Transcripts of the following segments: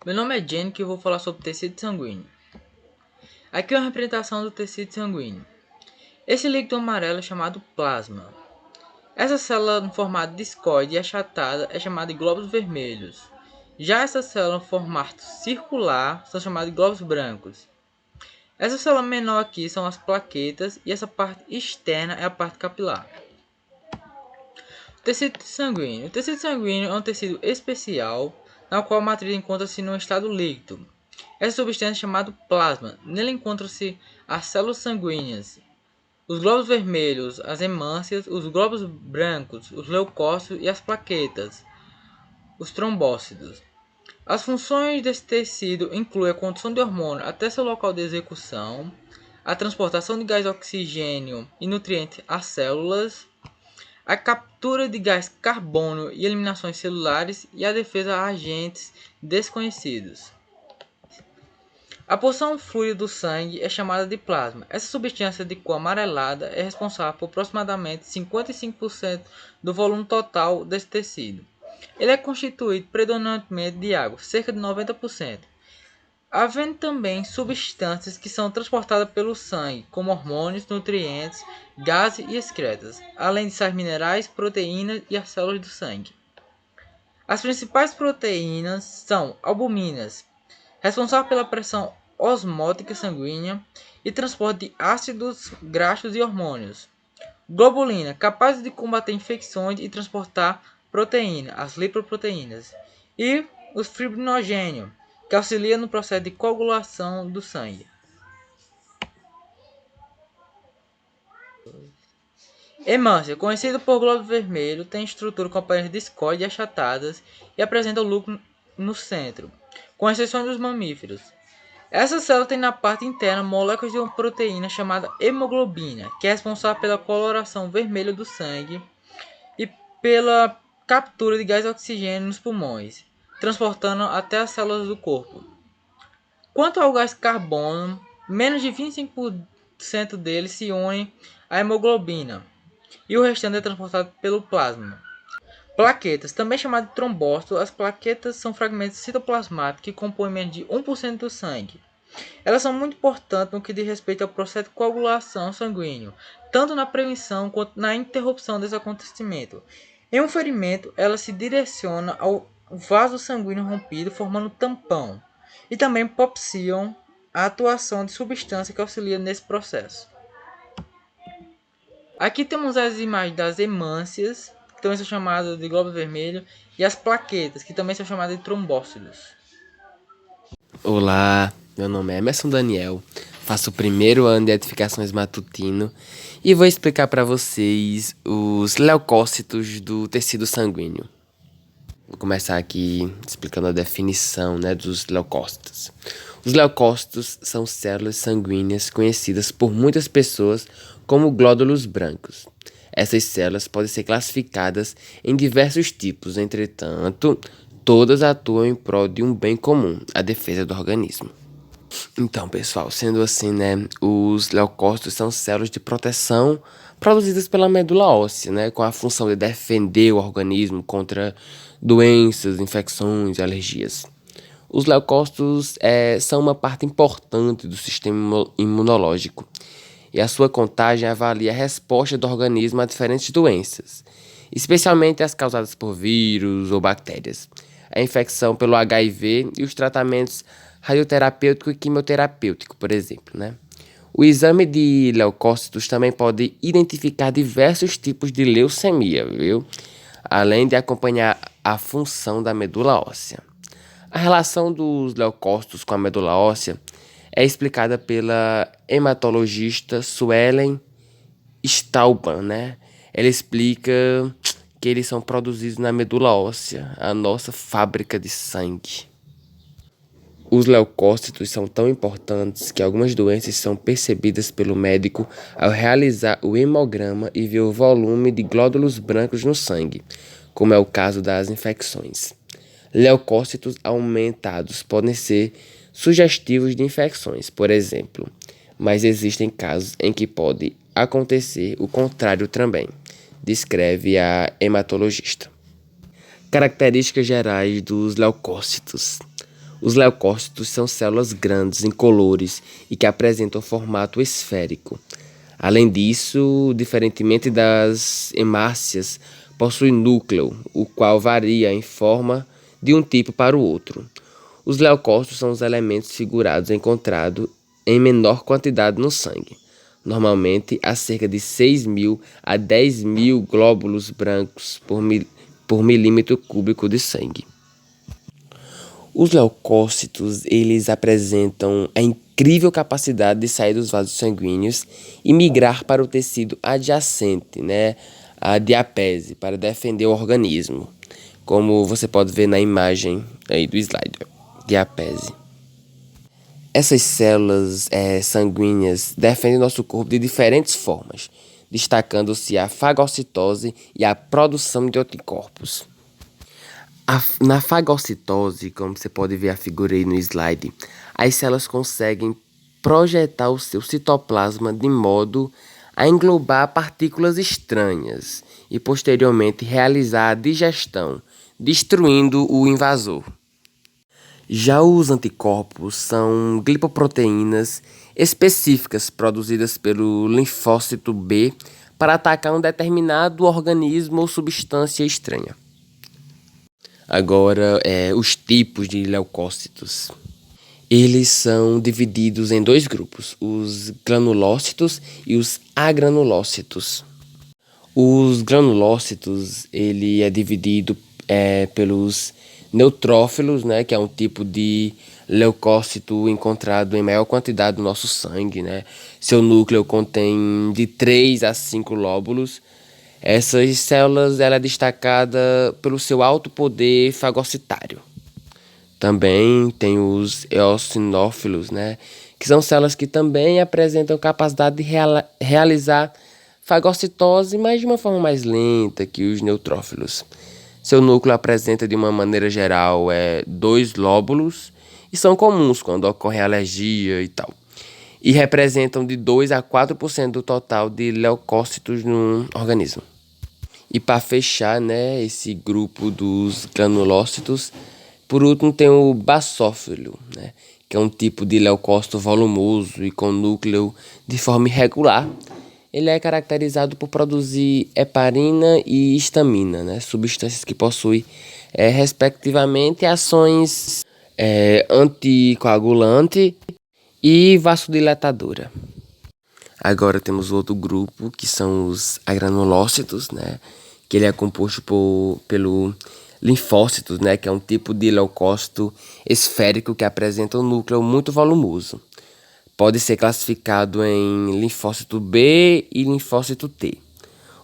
Meu nome é Jenny e eu vou falar sobre tecido sanguíneo. Aqui é uma representação do tecido sanguíneo. Esse líquido amarelo é chamado plasma. Essa célula no formato discoide e achatada é chamada de glóbulos vermelhos. Já essa célula no formato circular são chamadas de glóbulos brancos. Essa célula menor aqui são as plaquetas e essa parte externa é a parte capilar. Tecido sanguíneo. O tecido sanguíneo é um tecido especial na qual a matriz encontra-se no estado líquido. Essa substância é chamada plasma. Nele encontram-se as células sanguíneas, os glóbulos vermelhos, as hemâncias, os glóbulos brancos, os leucócitos e as plaquetas, os trombócitos. As funções desse tecido incluem a condução de hormônio até seu local de execução, a transportação de gás oxigênio e nutrientes às células, a captura de gás carbônio e eliminações celulares e a defesa a agentes desconhecidos. A porção fluida do sangue é chamada de plasma. Essa substância de cor amarelada é responsável por aproximadamente 55% do volume total desse tecido. Ele é constituído predominantemente de água, cerca de 90%, havendo também substâncias que são transportadas pelo sangue, como hormônios, nutrientes, gases e excretas, além de sais minerais, proteínas e as células do sangue. As principais proteínas são albuminas, responsável pela pressão osmótica sanguínea e transporte de ácidos graxos e hormônios. Globulina, capaz de combater infecções e transportar proteína, as lipoproteínas. E os fibrinogênios, que auxiliam no processo de coagulação do sangue. Hemância, conhecido por glóbulo vermelho, tem estrutura com paredes discoides e achatadas e apresenta o núcleo no centro, com exceção dos mamíferos. Essa célula tem na parte interna moléculas de uma proteína chamada hemoglobina, que é responsável pela coloração vermelha do sangue e pela captura de gás oxigênio nos pulmões, transportando até as células do corpo. Quanto ao gás carbono, menos de 25% dele se une à hemoglobina e o restante é transportado pelo plasma. Plaquetas, também chamadas de trombócitos, as plaquetas são fragmentos citoplasmáticos que compõem menos de 1% do sangue. Elas são muito importantes no que diz respeito ao processo de coagulação sanguíneo, tanto na prevenção quanto na interrupção desse acontecimento. Em um ferimento, ela se direciona ao vaso sanguíneo rompido, formando tampão, e também propiciam a atuação de substância que auxilia nesse processo. Aqui temos as imagens das hemâncias, que também são chamadas de glóbulo vermelho, e as plaquetas, que também são chamadas de trombócitos. Olá, meu nome é Emerson Daniel, faço o primeiro ano de edificações matutino e vou explicar para vocês os leucócitos do tecido sanguíneo. Vou começar aqui explicando a definição, dos leucócitos. Os leucócitos são células sanguíneas conhecidas por muitas pessoas como glóbulos brancos. Essas células podem ser classificadas em diversos tipos, entretanto, todas atuam em prol de um bem comum, a defesa do organismo. Então, pessoal, sendo assim, os leucócitos são células de proteção produzidas pela medula óssea, com a função de defender o organismo contra doenças, infecções e alergias. Os leucócitos são uma parte importante do sistema imunológico e a sua contagem avalia a resposta do organismo a diferentes doenças, especialmente as causadas por vírus ou bactérias, a infecção pelo HIV e os tratamentos radioterapêutico e quimioterapêutico, por exemplo. O exame de leucócitos também pode identificar diversos tipos de leucemia, além de acompanhar a função da medula óssea. A relação dos leucócitos com a medula óssea é explicada pela hematologista Suelen Stauban, Ela explica que eles são produzidos na medula óssea, a nossa fábrica de sangue. Os leucócitos são tão importantes que algumas doenças são percebidas pelo médico ao realizar o hemograma e ver o volume de glóbulos brancos no sangue, como é o caso das infecções. Leucócitos aumentados podem ser sugestivos de infecções, por exemplo, mas existem casos em que pode acontecer o contrário também, descreve a hematologista. Características gerais dos leucócitos. Os leucócitos são células grandes, incolores e que apresentam formato esférico. Além disso, diferentemente das hemácias, possuem núcleo, o qual varia em forma de um tipo para o outro. Os leucócitos são os elementos figurados encontrados em menor quantidade no sangue. Normalmente, há cerca de 6.000 a 10.000 glóbulos brancos por milímetro cúbico de sangue. Os leucócitos, eles apresentam a incrível capacidade de sair dos vasos sanguíneos e migrar para o tecido adjacente, né, a diapese, para defender o organismo, como você pode ver na imagem aí do slide, diapese. Essas células sanguíneas defendem nosso corpo de diferentes formas, destacando-se a fagocitose e a produção de anticorpos. Na fagocitose, como você pode ver a figura aí no slide, as células conseguem projetar o seu citoplasma de modo a englobar partículas estranhas e posteriormente realizar a digestão, destruindo o invasor. Já os anticorpos são glipoproteínas específicas produzidas pelo linfócito B para atacar um determinado organismo ou substância estranha. Agora, os tipos de leucócitos. Eles são divididos em dois grupos, os granulócitos e os agranulócitos. Os granulócitos, ele é dividido pelos neutrófilos, né, que é um tipo de leucócito encontrado em maior quantidade no nosso sangue, né? Seu núcleo contém de 3 a 5 lóbulos. Essas células ela é destacada pelo seu alto poder fagocitário. Também tem os eosinófilos, né, que são células que também apresentam capacidade de realizar fagocitose, mas de uma forma mais lenta que os neutrófilos. Seu núcleo apresenta, de uma maneira geral, 2 lóbulos e são comuns quando ocorre alergia e tal. E representam de 2 a 4% do total de leucócitos no organismo. E para fechar, né, esse grupo dos granulócitos, por último tem o basófilo, né, que é um tipo de leucócito volumoso e com núcleo de forma irregular. Ele é caracterizado por produzir heparina e histamina, né, substâncias que possuem, respectivamente, ações anticoagulante e vasodilatadora. Agora temos outro grupo, que são os agranulócitos, né, que ele é composto pelo linfócitos, né, que é um tipo de leucócito esférico que apresenta um núcleo muito volumoso. Pode ser classificado em linfócito B e linfócito T.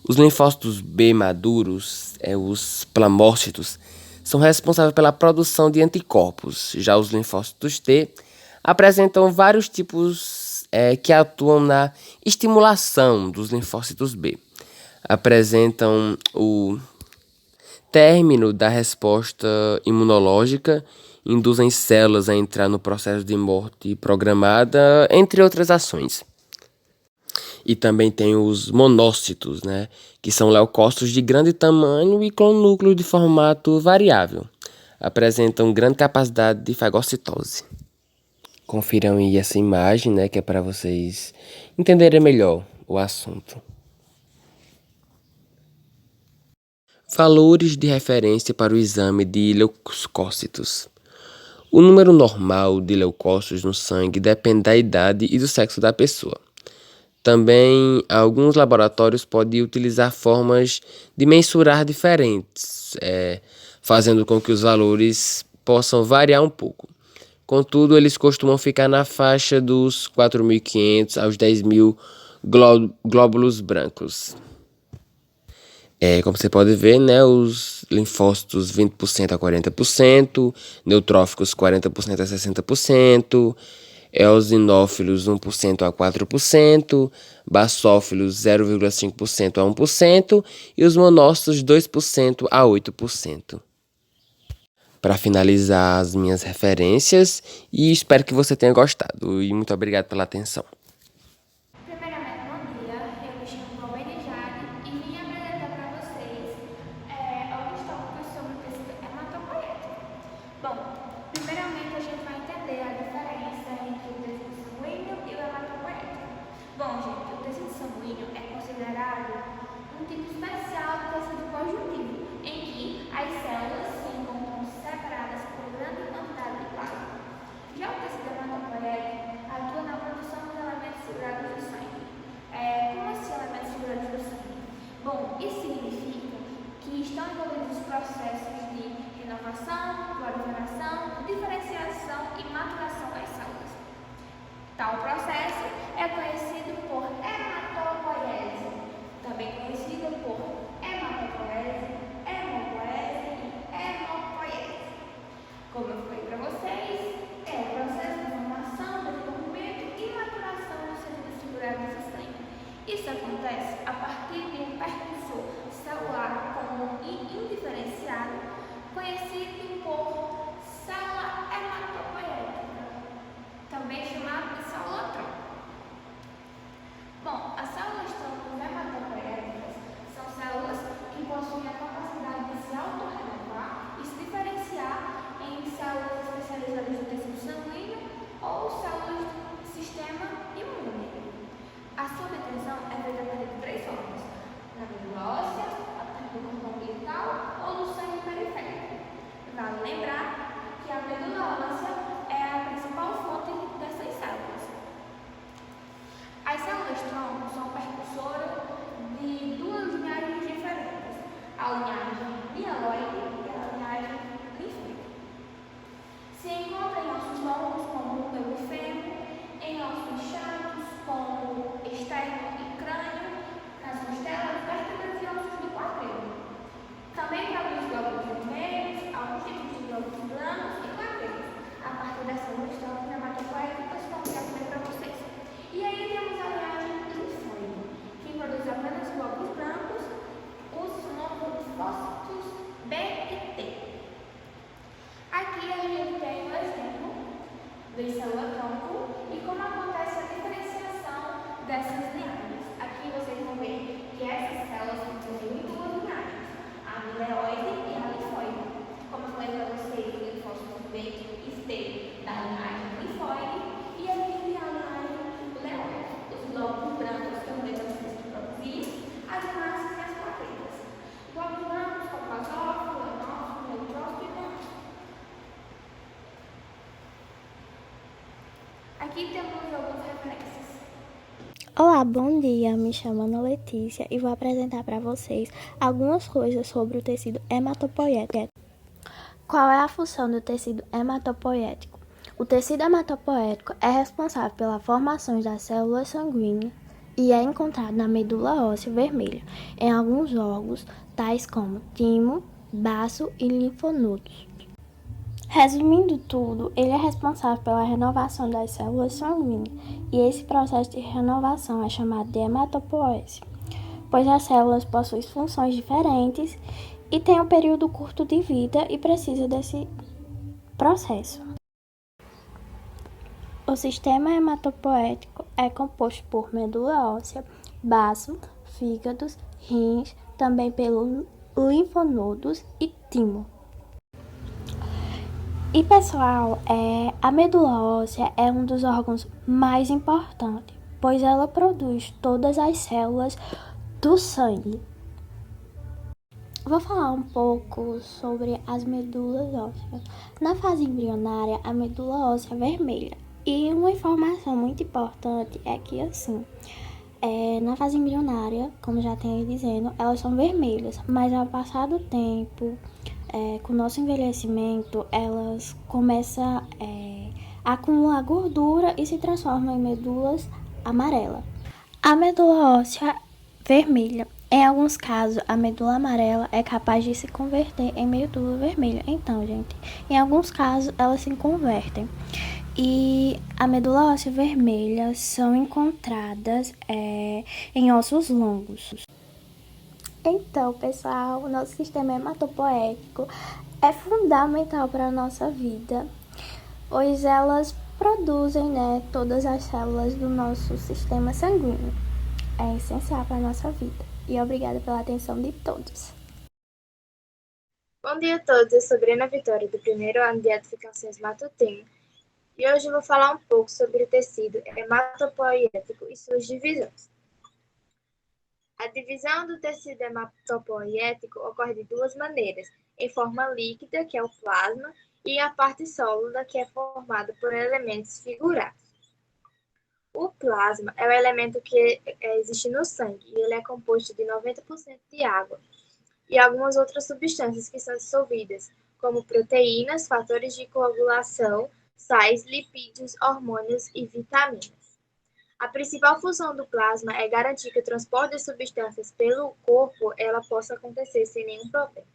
Os linfócitos B maduros, os plamócitos, são responsáveis pela produção de anticorpos. Já os linfócitos T apresentam vários tipos que atuam na estimulação dos linfócitos B. Apresentam o término da resposta imunológica, induzem células a entrar no processo de morte programada, entre outras ações. E também tem os monócitos, né, que são leucócitos de grande tamanho e com núcleo de formato variável. Apresentam grande capacidade de fagocitose. Confiram aí essa imagem, né, que é para vocês entenderem melhor o assunto. Valores de referência para o exame de leucócitos. O número normal de leucócitos no sangue depende da idade e do sexo da pessoa. Também, alguns laboratórios podem utilizar formas de mensurar diferentes, fazendo com que os valores possam variar um pouco. Contudo, eles costumam ficar na faixa dos 4.500 aos 10.000 glóbulos brancos. Como você pode ver, né, os linfócitos 20% a 40%, neutróficos 40% a 60%, eosinófilos 1% a 4%, basófilos 0,5% a 1% e os monócitos 2% a 8%. Para finalizar as minhas referências, e espero que você tenha gostado, e muito obrigado pela atenção. Primeiramente, bom dia. Eu me chamo Palmeira Jade e vim apresentar para vocês alguns tópicos sobre o tecido hematopoético. Bom, primeiramente a Bom, gente, o tecido sanguíneo é considerado um tipo especial do tecido conjuntivo, em que as células se encontram separadas por grande quantidade de plasma. Já o tecido hematopoético atua na produção dos elementos segurados do sangue. Como assim elementos segurados do sangue? Bom, isso significa que estão envolvidos os processos de renovação, proliferação, diferenciação e maturação das células. Tal processo é conhecido por hematopoiese, também conhecido por hematopoiese, hemopoiese e hemopoiese. Como eu falei para vocês, é o processo de formação, desenvolvimento e maturação dos tecidos segurados do sangue. Isso acontece a partir de um percussor celular comum e indiferenciado, conhecido por célula hematopoiética, também chamado de célula-tronco. Bom, as células tronco hematopoiéticas são células que possuem a capacidade de se autorrenovar e se diferenciar em células especializadas no tecido sanguíneo ou células do sistema imune. A sua obtenção é feita a partir de três formas: na medula óssea, a partir do cordão umbilical ou do sangue periférico. Vale lembrar que a medula óssea é a principal fonte dessas células. As células-tronco são precursoras de duas linhagens diferentes: a linhagem mieloide e a linhagem linfóide. Se encontra em ossos longos, como o úmero e fêmur, em ossos chatos, como externo e crânio, nas costelas, vértebras e ossos do quadril. Também para os glóbulos vermelhos, alguns tipos de glóbulos brancos e quadris, a partir das células tronco hematopoéticas, como já falei para vocês. E aí temos a linhagem linfóide, que produz apenas glóbulos brancos, os monofócitos B e T. Aqui a gente tem um exemplo de célula-tronco e como acontece a diferenciação dessas linhagens. Aqui vocês vão ver que essas células possuem duas linhagens: a mieloide e a linfóide. Como eu falei para vocês, o linfócito B e T da linhagem linfóide e aqui tem a linhagem leoide. Os glóbulos brancos, que eu falei para vocês que produziam, as massas e as plaquetas. Glóbulos brancos, como basófilo, enófilo, neutrófilo e monófilo. Aqui temos algumas referências. Olá, bom dia. Me chamo Ana Letícia e vou apresentar para vocês algumas coisas sobre o tecido hematopoético. Qual é a função do tecido hematopoético? O tecido hematopoético é responsável pela formação das células sanguíneas e é encontrado na medula óssea vermelha, em alguns órgãos, tais como timo, baço e linfonodos. Resumindo tudo, ele é responsável pela renovação das células sanguíneas, e esse processo de renovação é chamado de hematopoese, pois as células possuem funções diferentes e têm um período curto de vida e precisam desse processo. O sistema hematopoético é composto por medula óssea, baço, fígados, rins, também pelos linfonodos e timo. E pessoal, a medula óssea é um dos órgãos mais importantes, pois ela produz todas as células do sangue. Vou falar um pouco sobre as medulas ósseas. Na fase embrionária, a medula óssea é vermelha. E uma informação muito importante é que, assim, na fase embrionária, como já tenho dizendo, elas são vermelhas, mas ao passar do tempo, com o nosso envelhecimento, elas começam a acumular gordura e se transformam em medulas amarelas. A medula óssea vermelha. Em alguns casos, a medula amarela é capaz de se converter em medula vermelha. Então, gente, em alguns casos, elas se convertem. E a medula óssea vermelha são encontradas em ossos longos. Então, pessoal, o nosso sistema hematopoético é fundamental para a nossa vida, pois elas produzem, todas as células do nosso sistema sanguíneo. É essencial para a nossa vida. E obrigada pela atenção de todos. Bom dia a todos, eu sou Brena Vitória, do primeiro ano de Edificações Matutino, E hoje eu vou falar um pouco sobre o tecido hematopoietíco e suas divisões. A divisão do tecido hematopoietíco ocorre de duas maneiras: em forma líquida, que é o plasma, e a parte sólida, que é formada por elementos figurados. O plasma é o elemento que existe no sangue e ele é composto de 90% de água e algumas outras substâncias que são dissolvidas, como proteínas, fatores de coagulação, sais, lipídios, hormônios e vitaminas. A principal função do plasma é garantir que o transporte de substâncias pelo corpo ela possa acontecer sem nenhum problema.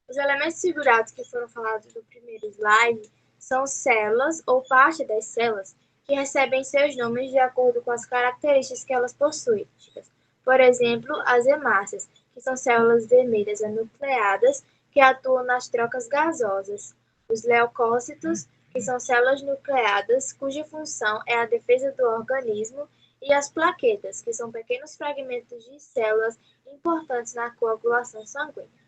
Os elementos figurados que foram falados no primeiro slide são células ou parte das células que recebem seus nomes de acordo com as características que elas possuem. Por exemplo, as hemácias, que são células vermelhas anucleadas que atuam nas trocas gasosas. Os leucócitos, que são células nucleadas cuja função é a defesa do organismo, e as plaquetas, que são pequenos fragmentos de células importantes na coagulação sanguínea.